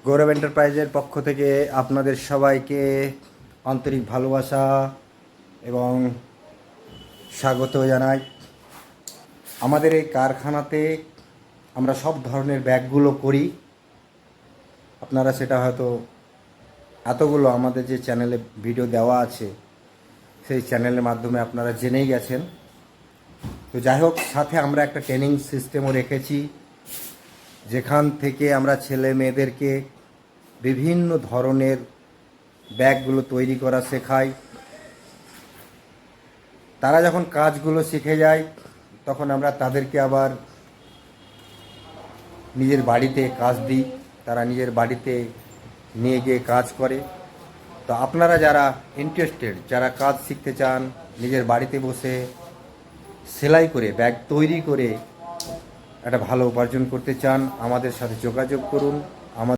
গৌরব এন্টারপ্রাইজের পক্ষ থেকে আপনাদের সবাইকে আন্তরিক ভালোবাসা এবং স্বাগত জানাই। আমাদের এই কারখানাতে আমরা সব ধরনের ব্যাগগুলো করি। আপনারা সেটা হয়তো এতগুলো আমাদের যে চ্যানেলে ভিডিও দেওয়া আছে সেই চ্যানেলের মাধ্যমে আপনারা জেনেই গেছেন। তো যাই হোক, সাথে আমরা একটা ট্রেনিং সিস্টেমও রেখেছি, যেখান থেকে আমরা ছেলে মেয়েদেরকে বিভিন্ন ধরনের ব্যাগগুলো তৈরি করা শেখাই। তারা যখন কাজগুলো শিখে যায় তখন আমরা তাদেরকে আবার নিজের বাড়িতে কাজ দিই, তারা নিজের বাড়িতে নিয়ে গিয়ে কাজ করে। তো আপনারা যারা ইন্টারেস্টেড, যারা কাজ শিখতে চান, নিজের বাড়িতে বসে সেলাই করে ব্যাগ তৈরি করে একটা ভালো উপার্জন করতে চান, আমাদের সাথে যোগাযোগ করুন।